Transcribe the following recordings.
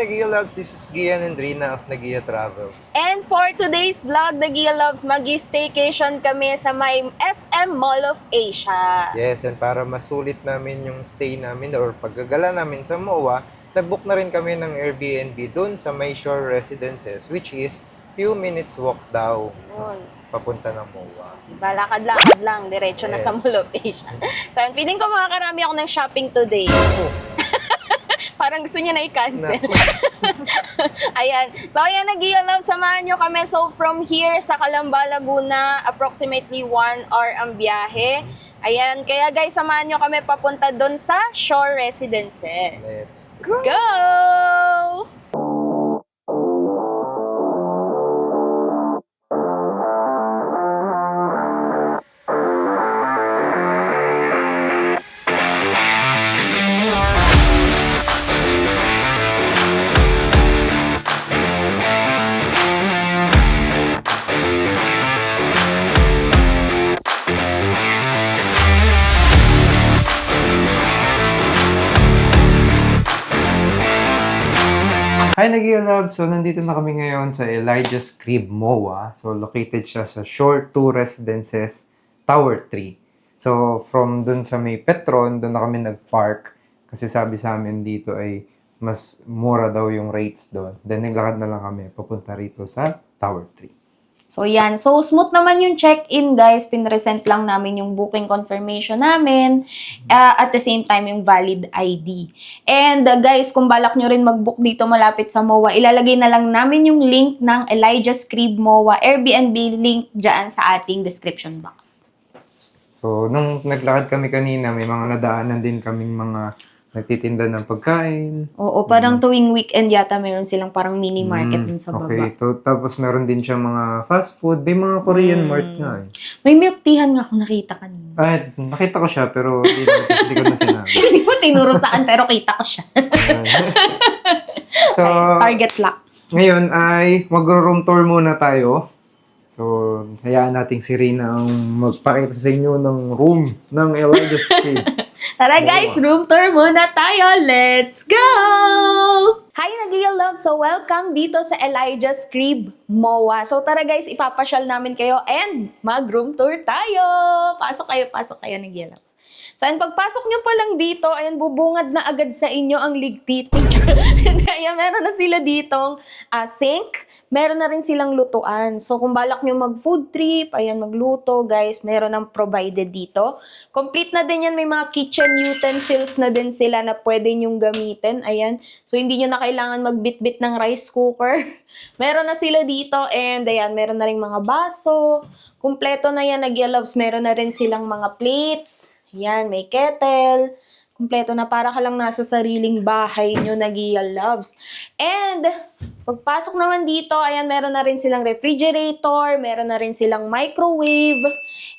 Nagia Loves, this is Gian and Rina of Nagia Travels. And for today's vlog, Nagia Loves, mag-staycation kami sa may SM Mall of Asia. Yes, and para masulit namin yung stay namin or paggagala namin sa MOA, nag-book na rin kami ng Airbnb dun sa May Shore Residences, which is few minutes walk daw Yun. papunta ng MOA. Diba, lakad-lakad lang, diretso na sa Yes. Mall of Asia. So, yun, feeling ko makakarami ako ng shopping today. Oh, Parang gusto niya na i-cancel. Ayan. So, ayan, Nagia Love, samahan nyo kami. So, from here sa Calamba, Laguna, approximately 1 hour ang biyahe. Ayan. Kaya guys, samahan nyo kami papunta doon sa Shore Residences. let's Let's go! Hi Nagia Loves! So nandito na kami ngayon sa Elijah's Crib MOA. So located siya sa Shore 2 Residences, Tower 3. So from dun sa may Petron, dun na kami nag-park. Kasi sabi sa amin dito ay mas mura daw yung rates doon. Then naglakad na lang kami papunta rito sa Tower 3. So, yan. So, smooth naman yung check-in, guys. Pinresent lang namin yung booking confirmation namin. At the same time, yung valid ID. And, guys, kung balak nyo rin mag-book dito malapit sa MOA, ilalagay na lang namin yung link ng Elijah's Crib MOA Airbnb link dyan sa ating description box. So nung naglakad kami kanina, may mga nadaanan din kaming mga nagtitinda ng pagkain. Oo, parang tuwing weekend yata meron silang parang mini market dun sa baba. Okay, tapos meron din siya mga fast food. May mga Korean mart nga eh. May milk teahan nga ako nakita kanina. Ay, nakita ko siya pero hindi ko na sinabi. Hindi mo tinuro saan pero kita ko siya. So, Target lock. ngayon ay mag-room tour muna tayo. So, hayaan nating si Rina ang magpakita sa inyo ng room ng Elijah's Crib. Tara guys, room tour muna tayo. Let's go! Hi Nagia Love! So welcome dito sa Elijah's Crib MOA. So tara guys, ipapasyal namin kayo and mag-room tour tayo. Pasok kayo Nagia Love. So, and pagpasok nyo pa lang dito, ayan, bubungad na agad sa inyo ang ligtitik. Ayan, meron na sila ditong sink. Meron na rin silang lutuan. So, kung balak nyo mag-food trip, ayan, magluto, guys, meron ng provided dito. Complete na din yan. May mga kitchen utensils na din sila na pwede nyong gamitin. Ayan. So, hindi nyo na kailangan magbitbit ng rice cooker. Meron na sila dito. And, ayan, meron na rin mga baso. Kumpleto na yan, Nagia Loves. Meron na rin silang mga plates. Yan, may kettle. Kumpleto na para ka lang nasa sariling bahay nyo, Nagia Loves. And, pagpasok naman dito, ayan, meron na rin silang refrigerator, meron na rin silang microwave.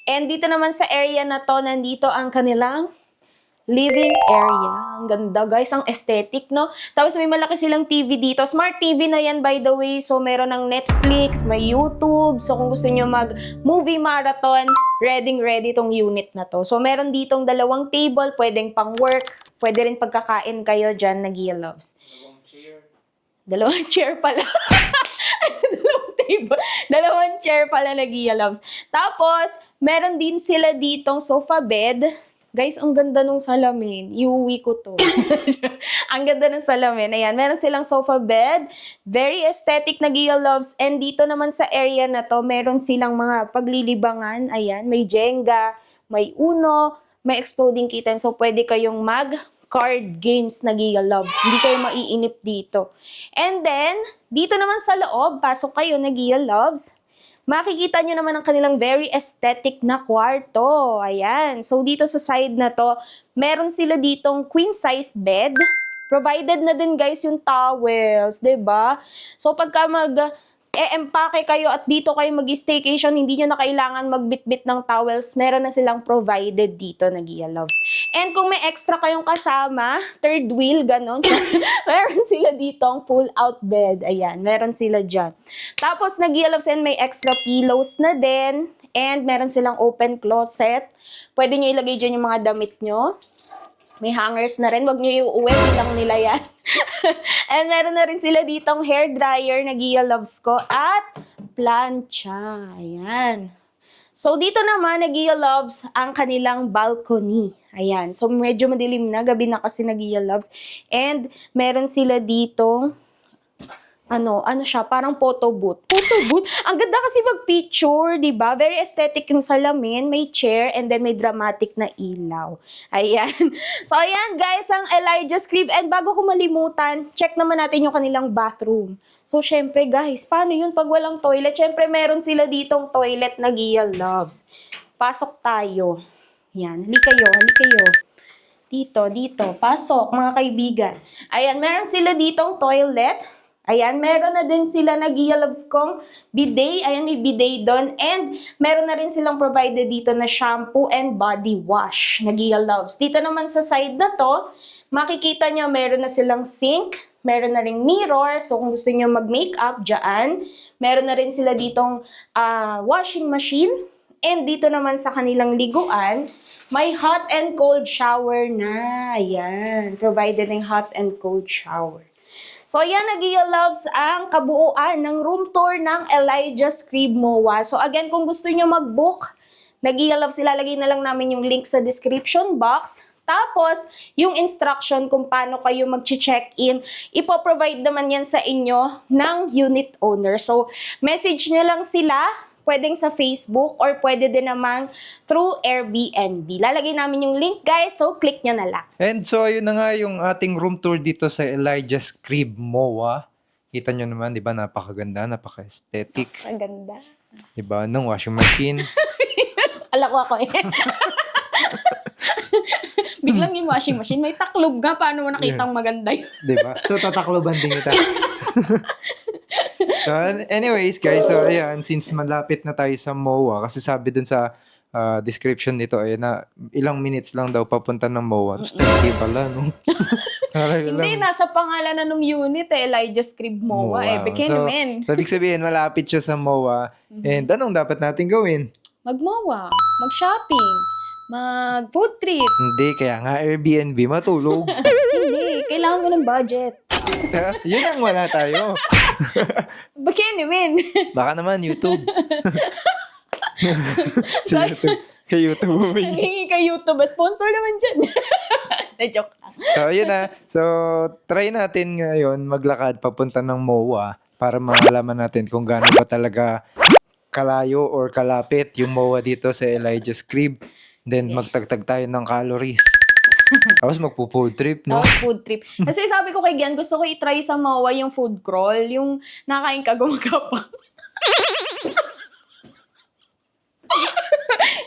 And dito naman sa area na to, nandito ang kanilang living area. Ang ganda, guys. Ang aesthetic, no? Tapos may malaki silang TV dito. Smart TV na yan, by the way. So, meron ng Netflix, may YouTube. So, kung gusto nyo mag-movie marathon, ready tong unit na to. So, meron ditong 2 table, pwedeng pang work, pwede rin pagkakain kayo dyan, Nagia Loves. 2 chair pala. 2 table. 2 chair pala, Nagia Loves. Tapos, meron din sila ditong sofa bed. Guys, ang ganda nung salamin. Iuwi ko to. Ang ganda ng salamin. Ayan, meron silang sofa bed. Very aesthetic, Nagia Loves. And dito naman sa area na to, meron silang mga paglilibangan. Ayan, may Jenga, may Uno, may exploding kitten. So, pwede kayong mag-card games, Nagia Loves. Hindi kayo maiinip dito. And then, dito naman sa loob, pasok kayo, Nagia Loves. Makikita nyo naman ang kanilang very aesthetic na kwarto. Ayan. So, dito sa side na to, meron sila ditong queen-size bed. Provided na din, guys, yung towels, 'di ba? So, pagka mag-empake kayo at dito kayo mag-staycation, hindi nyo na kailangan magbitbit ng towels. Meron na silang provided dito, Nagia Loves. And kung may extra kayong kasama, third wheel, ganon, meron sila ditong pull-out bed. Ayan, meron sila dyan. Tapos, Nagia Loves, and may extra pillows na din. And meron silang open closet. Pwede nyo ilagay dyan yung mga damit nyo. May hangers na rin. Huwag nyo iuwi. Bilang nila yan. And meron na rin sila ditong hair dryer na Gia Loves ko. At plancha. Ayan. So, dito naman, Gia Loves ang kanilang balcony. Ayan. So, medyo madilim na. Gabi na kasi Gia Loves. And meron sila ditong ano siya, parang photo booth. Photo booth? Ang ganda kasi mag-picture, di ba? Very aesthetic yung salamin, may chair, and then may dramatic na ilaw. Ayan. So, ayan guys, ang Elijah's Crib. And bago ko malimutan, check naman natin yung kanilang bathroom. So, syempre guys, paano yun pag walang toilet? Syempre, meron sila ditong toilet na Gia Loves. Pasok tayo. Yan, halikayo. Dito. Pasok, mga kaibigan. Ayan, meron sila ditong toilet. Ayan, meron na din sila na Gia Loves kong bidet. Ayan, may bidet doon. And meron na rin silang provided dito na shampoo and body wash na Gia Loves. Dito naman sa side na to, makikita nyo meron na silang sink, meron na ring mirror. So kung gusto nyo mag-makeup, dyan. Meron na rin sila ditong washing machine. And dito naman sa kanilang liguan, may hot and cold shower na. Ayan, provided ng hot and cold shower. So, ayan, Gia Loves ang kabuuan ng room tour ng Elijah's Crib MOA. So, again, kung gusto nyo mag-book, Gia Loves, ilalagay na lang namin yung link sa description box. Tapos, yung instruction kung paano kayo mag-check-in, ipoprovide naman yan sa inyo ng unit owner. So, message nyo lang sila, pwedeng sa Facebook or pwede din naman through Airbnb. Lalagay namin yung link, guys, so click nyo na lang. And so, ayun na nga yung ating room tour dito sa Elijah's Crib MOA. Kita nyo naman, di ba, napakaganda, napaka-aesthetic. Ang ganda. Di ba, ng washing machine. Ala ko eh. Biglang yung washing machine, may taklob nga, paano mo nakitang maganda yun? Di ba? So, tatakloban din kita. So, anyways, guys, so, ayan, since malapit na tayo sa MOA, kasi sabi dun sa description nito, ayan na, ilang minutes lang daw papunta ng MOA. Tapos, 30 pala, no? Hindi, nasa pangalan na nung unit Elijah's Crib MOA. Bekenemen. So, ibig sabihin, malapit siya sa MOA. And anong dapat natin gawin? Mag-MOA, mag-shopping, mag-food trip. Hindi, kaya nga Airbnb, matulog. Hindi, kailangan mo ng budget. Yun ang wala tayo. Bekenemen. Baka naman YouTube. Si YouTube. Kay YouTube humingi. Nangingi kay YouTube. Sponsor naman dyan. Na-joke lang. So, ayun na. So, try natin ngayon maglakad papunta ng MOA para malaman natin kung gaano ba talaga kalayo or kalapit yung MOA dito sa Elijah's Crib. Then, magtagtag tayo ng calories. Tapos magpo-food trip, no? Food trip. Kasi sabi ko kay Gian, gusto ko i-try sa MOA yung food crawl. Yung nakain ka, gumagapang.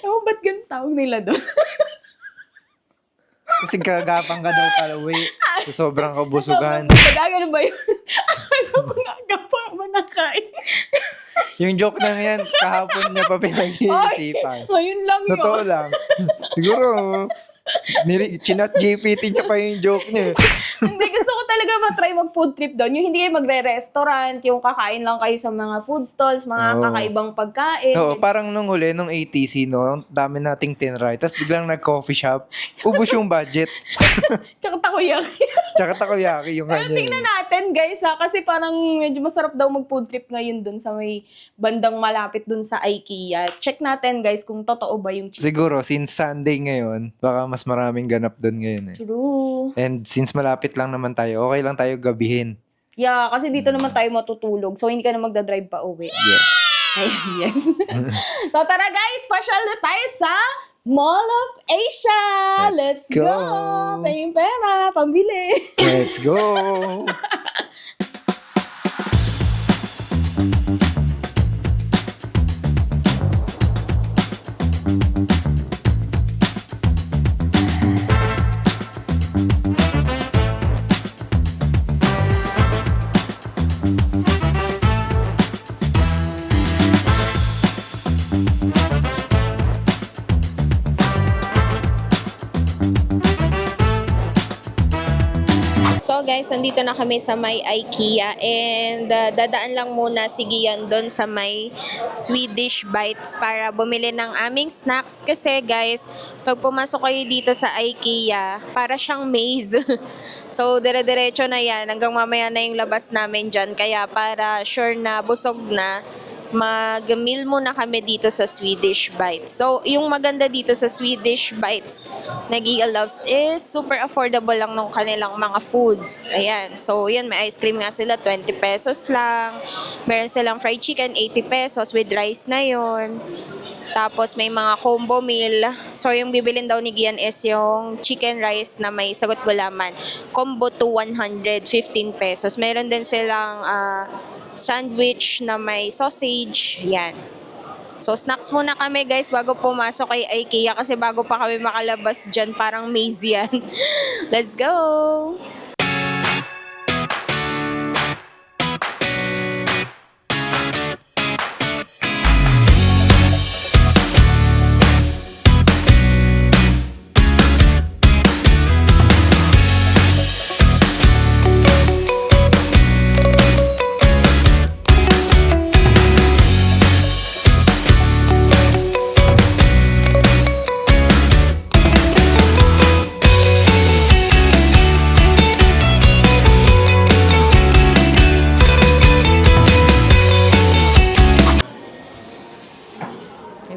Ewan, ba't ganun tawag nila doon? Kasi gagapang ka daw palawi sa sobrang kabusugan. Gagano ba yun? Akala ko nagapang mo nakain. Yung joke na yan, kahapon niya pa pinag-iisipan. Ngayon lang yun. Totoo lang. Siguro, chinat GPT niya pa yung joke niya. Hindi, gusto ko talaga matry mag-food trip doon. Yung hindi kayo magre-restaurant, yung kakain lang kayo sa mga food stalls, mga kakaibang pagkain. Oo, parang nung huli, nung ATC, no, ang dami nating tinry. Tapos biglang nag-coffee shop, ubos yung budget. Tsaka takoyaki. Tsaka takoyaki yung Pero kanya. tingnan natin, guys, ha? Kasi parang medyo masarap daw mag-food trip ngayon doon sa may bandang malapit doon sa IKEA. Check natin, guys, kung totoo ba yung cheese. Siguro, since Sunday ngayon, baka mas maraming ganap doon ngayon eh. True. And since malapit lang naman tayo, okay lang tayo gabihin. Yeah, kasi dito naman tayo matutulog. So, hindi ka na magdadrive pa uwi. Yes. Ayan, yes. So, tara guys, pasyal na tayo sa Mall of Asia. Let's Let's go! go! Pahing pera, pambili. Let's go! So guys, guys, nandito na kami sa may IKEA and dadaan lang muna si Gian doon sa may Swedish Bites para bumili ng aming snacks kasi guys, pag pumasok kayo dito sa IKEA, para siyang maze. So, dire-diretso na yan hanggang mamaya na yung labas namin dyan. Kaya para sure na busog na, mag-meal muna kami dito sa Swedish Bites. So, yung maganda dito sa Swedish Bites na Gia loves is super affordable lang ng kanilang mga foods. Ayan. So, yan, may ice cream nga sila, 20 pesos lang. Meron silang fried chicken, 80 pesos with rice na yon. Tapos may mga combo meal. So yung bibilin daw ni Gian is yung chicken rice na may sagot gulaman. Combo to 115 pesos. Meron din silang sandwich na may sausage. Yan. So snacks muna kami guys bago pumasok kay IKEA kasi bago pa kami makalabas dyan parang maze yan. Let's go!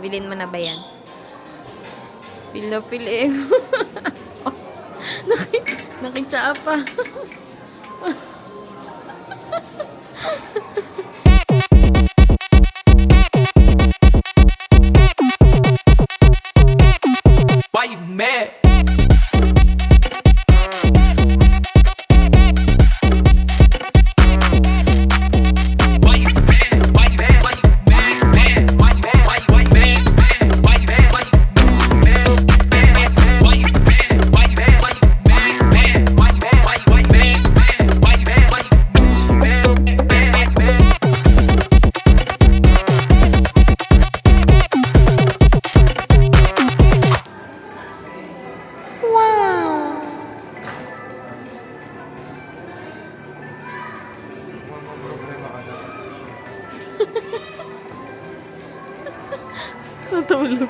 Bilhin mo na ba yan? Feel na feel eh. Nakitsaa pa. Why you mad? Natulog.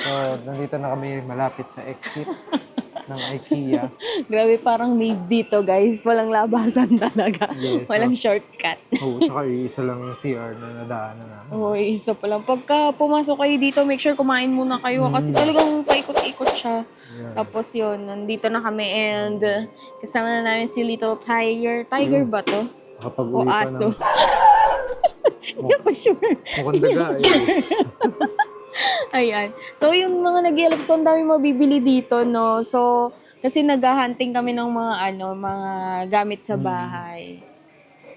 So, nandito na kami malapit sa exit ng IKEA. Grabe, parang maze dito, guys. Walang labasan talaga. Yes, Walang shortcut. Oo, saka isa lang yung CR na nadaanan namin. Oo, isa pa lang. Pagka pumasok kayo dito, make sure kumain muna kayo. Kasi talagang paikot-ikot siya. Yeah. Tapos yun, nandito na kami and kasama na namin si Little Tiger. Tiger ba to? Kapag O uwi pa aso? ng... Hindi pa sure. Mukhang daga eh. Ayan. So, yung mga nag-i-elabs ko, ang dami mabibili dito, no? So, kasi naghahunting kami ng mga gamit sa bahay.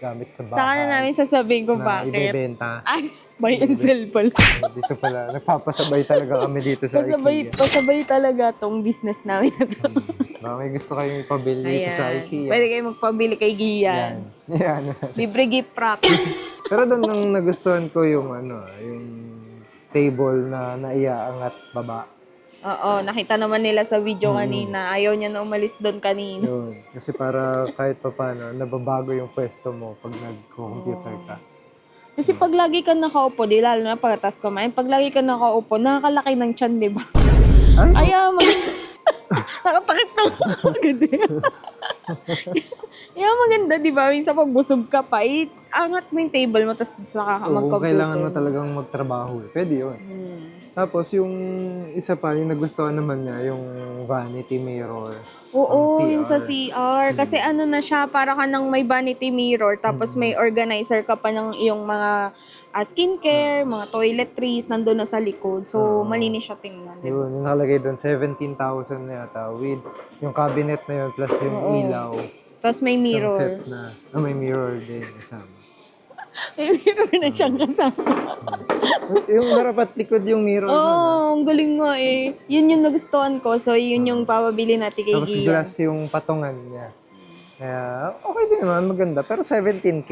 Gamit sa bahay. Saka na namin sasabihin kung na bakit. ibebenta. Ay, buy and sell pala. Dito pala. Nagpapasabay talaga kami dito sa IKEA. Pasabay talaga tong business namin na to. Baka may gusto kayong ipabili dito sa IKEA. Pwede kayo magpabili kay Gian. Yan. Libre gift wrap. Pero doon nang nagustuhan ko yung yung table na naiaangat baba. Oo, nakita naman nila sa video kanina. Ayaw niya na umalis doon kanina. Yun. Kasi para kahit pa paano, nababago yung pwesto mo pag nag-computer ka. Kasi pag lagi ka nakaupo, di lalo na pagkatas kumain, pag lagi ka nakaupo, nakakalaki ng tiyan, di ba? Ay, Nakatakip na ako agad eh. Yung maganda, di ba? Minsan pag busog ka pa, angat mo yung table mo, tapos saka ka Oo, kung mag-computer. kailangan mo talagang magtrabaho, pwede yun. Tapos yung isa pa, yung nagustuhan naman niya, yung vanity mirror. Oo, Ang yung sa CR. CR. Kasi ano na siya, para ka nang may vanity mirror, tapos may organizer ka pa ng iyong mga skincare, mga toiletries, nandun na sa likod. So, malinis siya tingnan. Diba? Yun, yung nakalagay doon, 17,000 na yata with yung cabinet na yun plus yung ilaw. Tapos may Isang mirror. set na, may mirror din kasama. May mirror na siyang kasama. Yung harap at likod yung mirror Oo, na. ang galing nga eh. Yun yung nagustuhan ko. So, yun yung papabili natin kay Tapos Gian. glass yung patungan niya. Kaya, okay din naman, maganda. Pero 17K,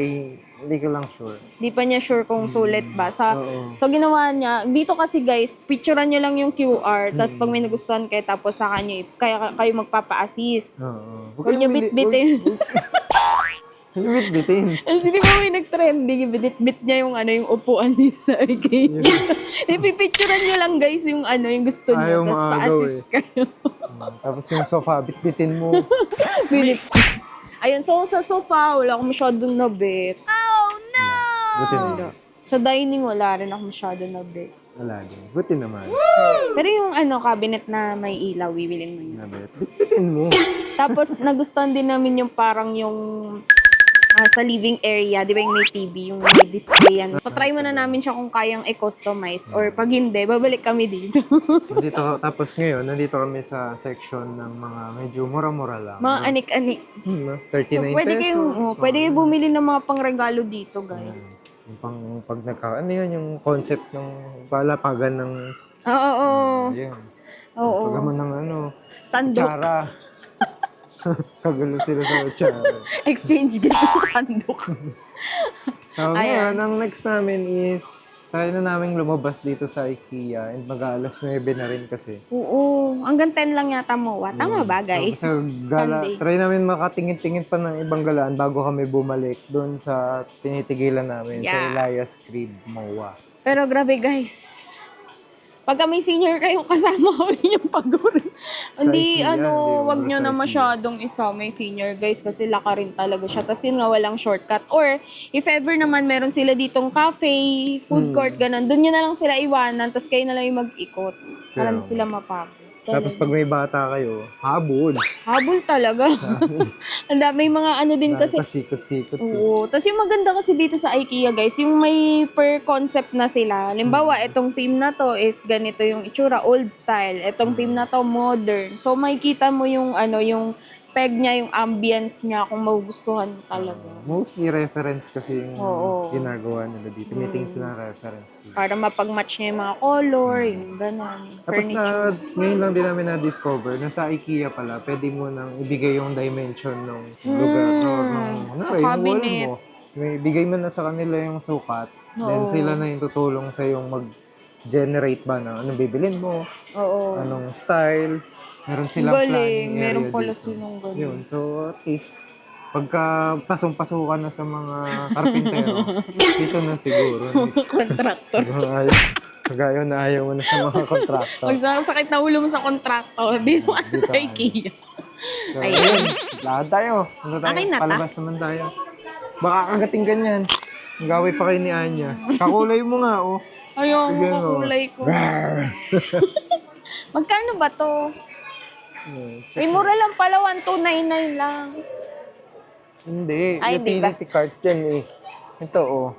hindi ko lang sure. Di pa niya sure kung sulit ba. Oo. So, ginawa niya, dito kasi guys, picturean nyo lang yung QR, tapos pag may nagustuhan kayo, tapos sa kanya, kayo magpapa-assist. Oo. Huwag niyo bit-bitin. Huwag bit-bitin. Kasi di ba may nag-trending, bit niya yung yung upuan ni sa IKEA. Ipipicturean nyo lang guys yung yung gusto Ayaw niyo, tapos maagaw pa-assist eh. kayo. Tapos yung sofa, bit-bitin mo. Binit. Ayun, so sa sofa, wala akong masyadong nabit. Buti naman. Sa dining, wala rin ako masyadong nabit. Wala din. Buti naman. Pero yung cabinet na may ilaw, bibilin mo yun. Nabit. Bit-bitin mo. Tapos nagustuhan din namin yung parang yung sa living area, di ba yung may TV, yung may display yan. So try mo na namin siya kung kayang i-customize or pag hindi, babalik kami dito. Tapos ngayon, nandito kami sa section ng mga medyo mura-mura lang. Mga anik-anik. 39 So, pwede pesos. kayong, pwede kayong bumili ng mga pangregalo dito, guys. Yung pag ano yun, yung concept ng palapagan ng, Oo. yun. Oo. Pag mo ng Sandok. kutsara. Kagulo sila sa kutsara. Exchange gift. Sandok. So, ngayon, ang next namin is, try na namin lumabas dito sa IKEA and mag-aalas 9 na rin kasi. Oo. Hanggang 10 lang yata mo. Tama ba, guys? So, Sunday. try namin makatingin-tingin pa ng ibang galaan bago kami bumalik doon sa tinitigilan namin sa Yeah. Elias Crib, MOA. Pero grabe, guys. Pagka may senior kayong kasama, huwag yung pag-urin. Hindi, IKEA, hindi, wag wala nyo sa na IKEA. masyadong isama yung senior, guys, kasi laka rin talaga siya. Tapos yun nga, walang shortcut. Or, if ever naman meron sila ditong cafe, food court, ganun, dun nyo na lang sila iwanan, tapos kayo na lang yung mag-ikot. Para Kaya, hindi sila mapagod. Tapos pag may bata kayo, habol. Habol talaga. Ang dami mga din kasi. Pasikot-sikot. Oo. Tapos yung maganda kasi dito sa IKEA, guys, yung may per concept na sila. Halimbawa, itong theme na to is ganito yung itsura, old style. Itong theme na to, modern. So, makikita mo yung yung peg niya, yung ambience niya, kung magugustuhan mo talaga. Mostly reference kasi yung Oo. ginagawa nila dito. Meeting sila ng reference. Para mapag-match niya yung mga color, yung ganun. Tapos Furniture. ngayon lang din namin na-discover na sa IKEA pala, pwede mo nang ibigay yung dimension ng lugar. Sa yung cabinet. wall mo. May bigay mo na sa kanila yung sukat. Then Oo. sila na yung tutulong sa yung mag-generate ba na anong bibilin mo, Oo. anong style. Meron silang Galing. planning area Meron pala dito. silang galing. Yun. So, at least, pagka pasong-pasukan na sa mga karpintero, dito na siguro. Contractor. Kagayo na ayaw mo na sa mga contractor. Pag sakit na ulo mo sa contractor, di mo Dito sa tayo. IKEA. So, Ayun. ayun. Lakad tayo. Ano tayo? Akin na ta. Palabas naman tayo. Baka kagating ganyan. Ang gaway pa kayo ni Anya. Kakulay mo nga, oh. Ayaw, Sige, oh. kakulay ko. Magkano ba to? May mura lang pala, 1299 lang. Hindi. Ay, hindi ba? Utility cart yan, eh. Ito, oh.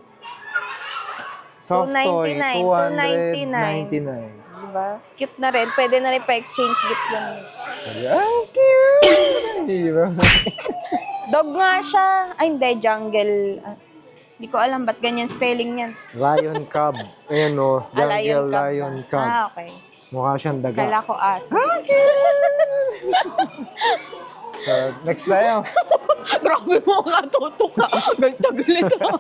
Soft toy, 299. 299. Diba? Cute na rin. Pwede na rin pa-exchange gift yan. Ay, cute! Diba? Dog nga siya. Ay, hindi. Jungle. Hindi ko alam ba't ganyan spelling yan. Lion cub. Ayan, oh. Jungle Cub. lion cub. Ah, okay. Mukha siyang daga. Kala ko aso. So, next tayo. Grabe mo ka, tutok ka. Galit na galit ako.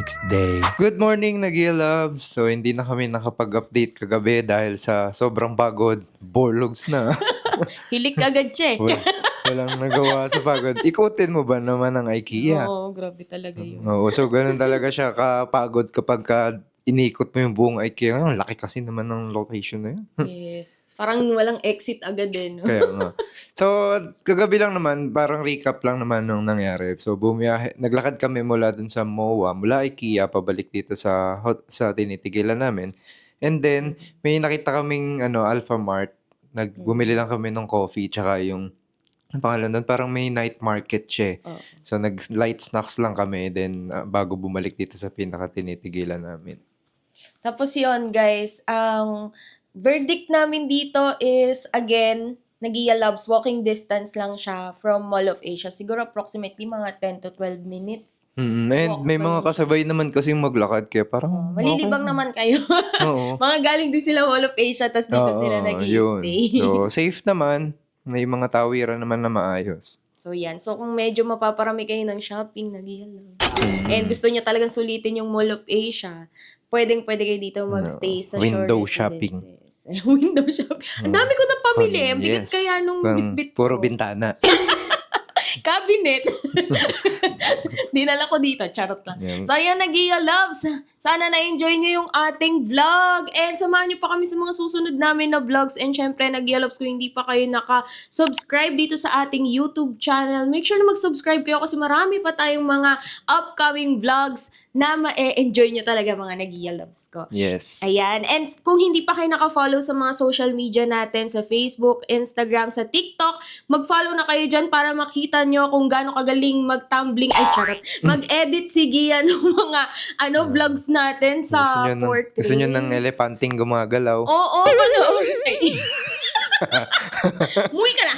next day. Good morning, Nagia Loves! So, hindi na kami nakapag-update kagabi dahil sa sobrang pagod. Borlogs na. Hilik agad siya eh. Walang nagawa sa pagod. Ikutin mo ba naman ang IKEA? Oo, grabe talaga yun. Oo, so ganun talaga siya kapagod kapag inikot mo yung buong IKEA. Ang laki kasi naman ng location na yun. Yes. Parang walang exit agad din. No? Kaya nga. So, kagabi lang naman, parang recap lang naman nung nangyari. So, naglakad kami mula dun sa MOA, mula IKEA, pabalik dito sa tinitigilan namin. And then, may nakita kaming Alpha Mart. Bumili lang kami ng coffee, tsaka yung ang pangalan doon, parang may night market siya. So, nag-light snacks lang kami, then bago bumalik dito sa pinaka-tinitigilan namin. Tapos yun, guys, ang verdict namin dito is, again, Nagia Loves, walking distance lang siya from Mall of Asia. Siguro approximately mga 10 to 12 minutes. And Walk may pa mga yun kasabay naman kasi maglakad, kaya parang... Malilibang naman kayo. Oo. Mga galing din sila Mall of Asia, tas dito sila yun. nag-i-stay. So, safe naman. May mga tawiran naman na maayos. So, yan. So, kung medyo mapaparami kayo ng shopping, Nagia Loves. And gusto nyo talagang sulitin yung Mall of Asia, pwede kayo dito magstay sa Window shore shopping. residences. Window shopping. Ang dami ko na pamili. Ang bigat kaya nung bitbit ko. Puro bintana. Cabinet. Dinala ko dito. Charot lang. Yeah. So, ayan, Nagia Loves. Sana na-enjoy nyo yung ating vlog. And samahan nyo pa kami sa mga susunod namin na vlogs. And syempre, Nagia Loves, kung hindi pa kayo naka-subscribe dito sa ating YouTube channel, make sure na mag-subscribe kayo kasi marami pa tayong mga upcoming vlogs na ma-enjoy nyo talaga mga Nagia Loves ko. Yes. Ayan. And kung hindi pa kayo naka-follow sa mga social media natin, sa Facebook, Instagram, sa TikTok, mag-follow na kayo dyan para makita nyo kung gaano kagaling mag-tumbling, mag-edit si Gia ng mga vlogs natin sa portrait. Gusto nyo ng elepanting gumagalaw? Oo, Muwi ka na!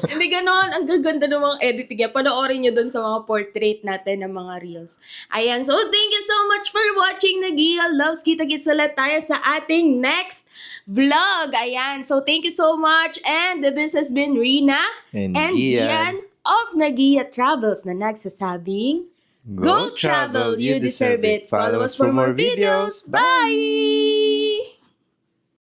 Hindi ganon. Ang gaganda ng mga editing niya. Panoorin nyo dun sa mga portrait natin ng mga reels. Ayan. So, thank you so much for watching Nagia Loves. Kita-kits ulit tayo sa ating next vlog. Ayan. So, thank you so much. And this has been Rina And Gian of Nagia Travels na nagsasabing, Go travel, you deserve it. Follow us for more videos. Bye!